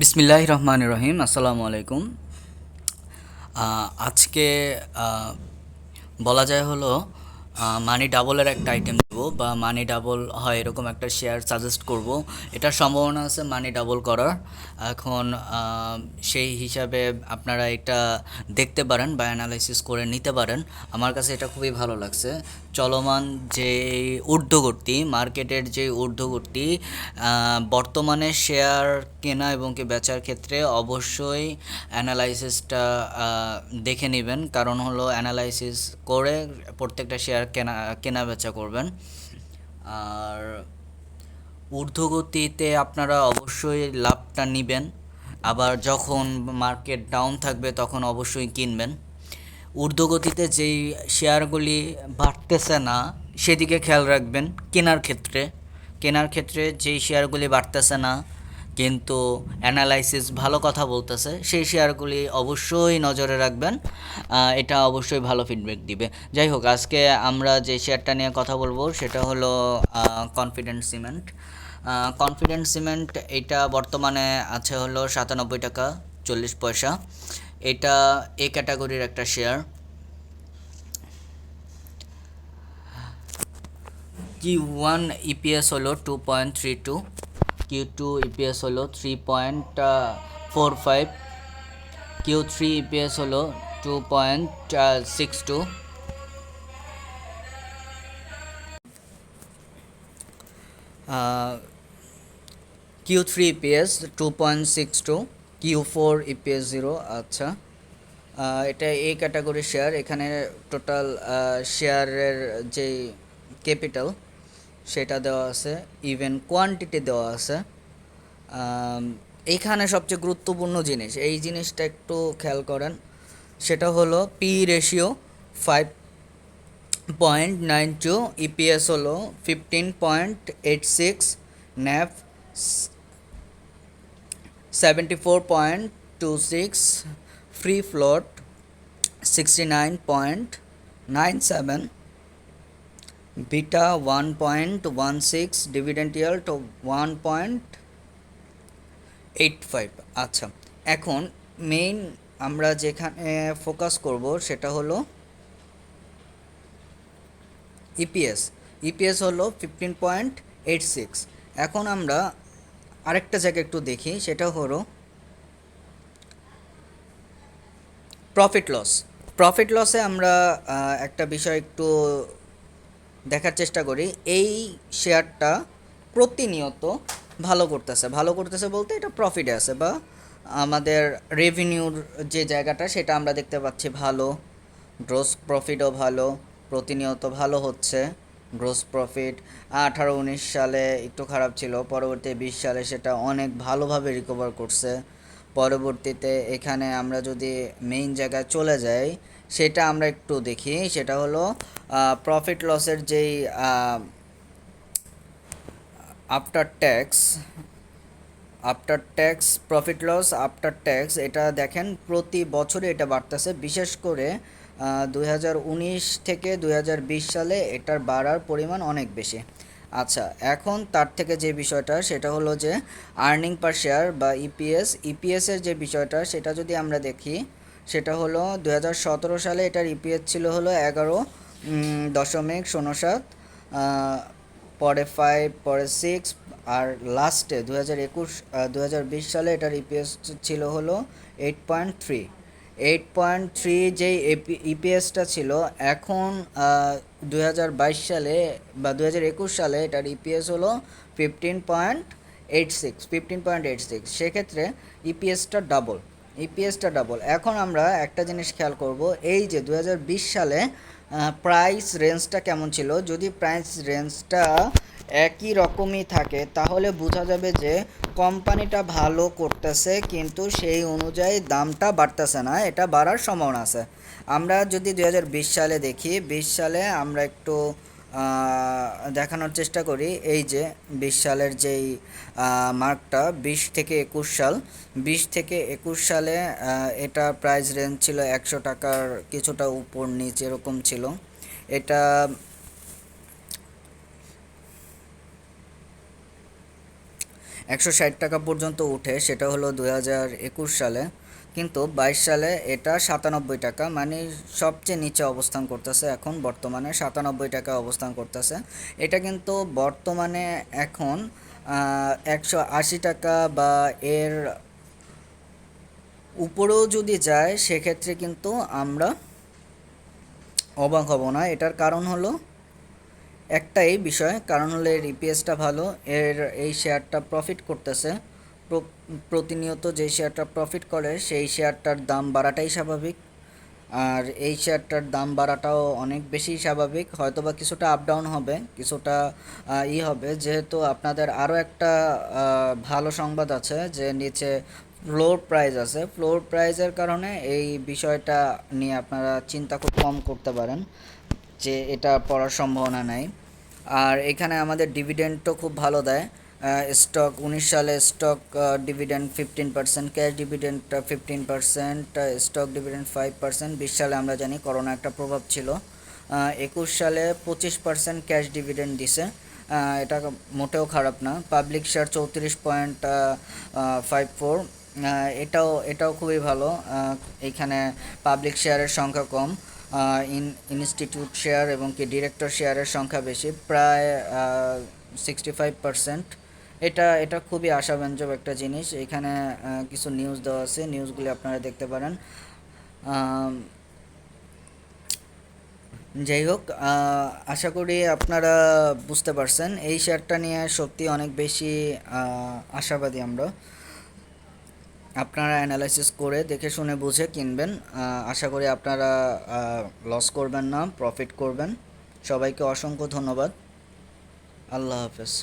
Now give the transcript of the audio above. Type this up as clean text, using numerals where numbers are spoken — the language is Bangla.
বিসমিল্লাহির রহমানির রহিম। আসসালামু আলাইকুম। আজকে আহ, বলা যায় হলো মানি ডাবলের একটা আইটেম দেব বা মানি ডাবল হয় এরকম একটা শেয়ার সাজেস্ট করব। এটার সম্ভাবনা আছে মানি ডাবল করার। এখন সেই হিসাবে আপনারা এটা দেখতে পারেন বা অ্যানালাইসিস করে নিতে পারেন। আমার কাছে এটা খুবই ভালো লাগছে। চলমান যে ঊর্ধ্বগতি, মার্কেটের যে ঊর্ধ্বগতি, বর্তমানে শেয়ার কেনা এবং কি বেচার ক্ষেত্রে অবশ্যই অ্যানালাইসিসটা দেখে নেবেন। কারণ হলো অ্যানালাইসিস করে প্রত্যেকটা শেয়ার কেনা কেনা বেচা করবেন। আর ঊর্ধ্বগতিতে আপনারা অবশ্যই লাভটা নেবেন, আবার যখন মার্কেট ডাউন থাকবে তখন অবশ্যই কিনবেন। ঊর্ধ্বগতিতে যেই শেয়ারগুলি বাড়তেছে না সেদিকে খেয়াল রাখবেন। কেনার ক্ষেত্রে যেই শেয়ারগুলি বাড়তেছে না কিন্তু অ্যানালাইসিস ভালো কথা বলতেছে সেই শেয়ারগুলি অবশ্যই নজরে রাখবেন। এটা অবশ্যই ভালো ফিডব্যাক দিবে। যাই হোক, আজকে আমরা যে শেয়ারটা নিয়ে কথা বলবো সেটা হলো কনফিডেন্ট সিমেন্ট। কনফিডেন্ট সিমেন্ট এটা বর্তমানে আছে হলো 97 টাকা 40 পয়সা। এটা এ ক্যাটাগরির একটা শেয়ার। Q1 ইপিএস হলো 2.32, Q2 ইপিএস হলো 3.45, Q3 ইপিএস হলো 2.62। Q3 EPS 2.62, Q4 EPS 0। আচ্ছা, এটা এই ক্যাটাগরির শেয়ার। এখানে টোটাল শেয়ারের যেই ক্যাপিটাল সেটা দেওয়া আছে, ইভেন কোয়ান্টিটি দেওয়া আছে। আম, এইখানে সবচেয়ে গুরুত্বপূর্ণ জিনিস, এই জিনিসটা একটু খেয়াল করেন। সেটা হলো পি রেশিও 5.92, ইপিএস হলো 15.86, nap 74.26, free float 69.97, beta 1.16, dividend yield 1.85। আচ্ছা, এখন মেইন আমরা যেখানে ফোকাস করব সেটা হলো ইপিএস। ইপিএস হলো 15.86। এখন আমরা আরেকটা জায়গায় একটু দেখি, সেটা হলো প্রফিট লস। প্রফিট লসে আমরা একটা বিষয় একটু দেখার চেষ্টা করি। এই শেয়ারটা প্রতিনিয়ত ভালো করতেছে বলতে এটা প্রফিটে আছে, বা আমাদের রেভিনিউর যে জায়গাটা সেটা আমরা দেখতে পাচ্ছি ভালো। গ্রোস প্রফিটও ভালো, প্রতিনিয়ত ভালো হচ্ছে। গ্রোস প্রফিট 18-19 সালে একটু খারাপ ছিল, পরবর্তী 20 সালে সেটা অনেক ভালোভাবে রিকভার করছে। পরবর্তীতে এখানে আমরা যদি মেইন জায়গায় চলে যাই, সেটা আমরা একটু দেখি। সেটা হলো প্রফিট লসের যেই after tax, profit loss after tax, এটা দেখেন প্রতি বছরে এটা বাড়তেছে। বিশেষ করে 2019 থেকে 2020 সালে এটার বাড়ার পরিমাণ অনেক বেশি। আচ্ছা, এখন তার থেকে যে বিষয়টা সেটা হলো যে আর্নিং পার শেয়ার বা ইপিএসের যে বিষয়টা সেটা যদি আমরা দেখি, সেটা হলো 2017 সালে এটার ইপিএস ছিল হলো 11.07, পরে 5, পরে 6, আর লাস্টে 2020 সালে এটার ইপিএস ছিল হলো 8.3। 8.3 যেই ইপিএসটা ছিল, এখন 2022 সালে বা 2021 সালে এটার ইপিএস হলো 15.86। সেক্ষেত্রে ইপিএসটা ডাবল। এখন আমরা একটা জিনিস খেয়াল করব, এই যে 2020 সালে প্রাইস রেঞ্জটা কেমন ছিল। যদি প্রাইস রেঞ্জটা একই রকমই থাকে তাহলে বোঝা যাবে যে কোম্পানিটা ভালো করতেছে, কিন্তু সেই অনুযায়ী দামটা বাড়তেছে না, এটা বাড়ার সম্ভাবনা আছে। আমরা যদি 2020 সালে দেখি, 20 সালে আমরা একটু দেখানোর চেষ্টা করি। এই যে 20 সালের যেই মার্কটা, 20 থেকে 21 সাল, 20 থেকে 21 সালে এটা প্রাইস রেঞ্জ ছিল 100 টাকার কিছুটা উপর নিচ এরকম ছিল। এটা 160 টাকা পর্যন্ত উঠে, সেটা হলো 2021 সালে। কিন্তু 22 সালে এটা 97 টাকা, মানে সবচেয়ে নিচে অবস্থান করতেছে এখন, বর্তমানে 97 টাকা অবস্থান করতেছে। এটা কিন্তু বর্তমানে এখন 180 টাকা বা এর উপরেও যদি যায়, সেক্ষেত্রে কিন্তু আমরা অবাক হব না। এটার কারণ হলো একটাই বিষয়, কারণ হলো এর ইপিএসটা ভালো, এই শেয়ারটা প্রফিট করতেছে। প্রতিনিয়ত যে শেয়ারটা প্রফিট করে সেই শেয়ারটার দাম বাড়াটাই স্বাভাবিক। আর এই শেয়ারটার দাম বাড়াটাও অনেক বেশি স্বাভাবিক। হয়তোবা কিছুটা আপ ডাউন হবে, কিছুটা হবে, যেহেতু আপনাদের আরও একটা ভালো সংবাদ আছে যে নিচে ফ্লোর প্রাইস আছে। ফ্লোর প্রাইজের কারণে এই বিষয়টা নিয়ে আপনারা চিন্তা খুব কম করতে পারেন যে এটা পড়ার সম্ভাবনা নাই। আর এখানে আমাদের ডিভিডেন্ডও খুব ভালো দেয়। স্টক 19 সালে stock dividend 15%, cash dividend 15%, stock dividend 5%। 20 সালে আমরা জানি করোনা একটা প্রভাব ছিল। 21 সালে 25% ক্যাশ ডিভিডেন্ড দিছে। এটা মোটেও খারাপ না। পাবলিক শেয়ার 34.54, এটাও খুবই ভালো। এইখানে পাবলিক শেয়ারের সংখ্যা কম, ইনস্টিটিউট শেয়ার এবং কি ডিরেক্টর শেয়ারের সংখ্যা বেশি, প্রায় 65%। এটা খুবই আশাব্যঞ্জক একটা জিনিস। এখানে কিছু নিউজ দেওয়া আছে, নিউজগুলি আপনারা দেখতে পারেন। আম, যাই হোক, আশা করি আপনারা বুঝতে পারছেন। এই শেয়ারটা নিয়ে সত্যি অনেক বেশি আশাবাদী আমরা। আপনারা অ্যানালাইসিস করে দেখে শুনে বুঝে কিনবেন। আশা করি আপনারা লস করবেন না, প্রফিট করবেন। সবাইকে অসংখ্য ধন্যবাদ। আল্লাহ হাফেজ।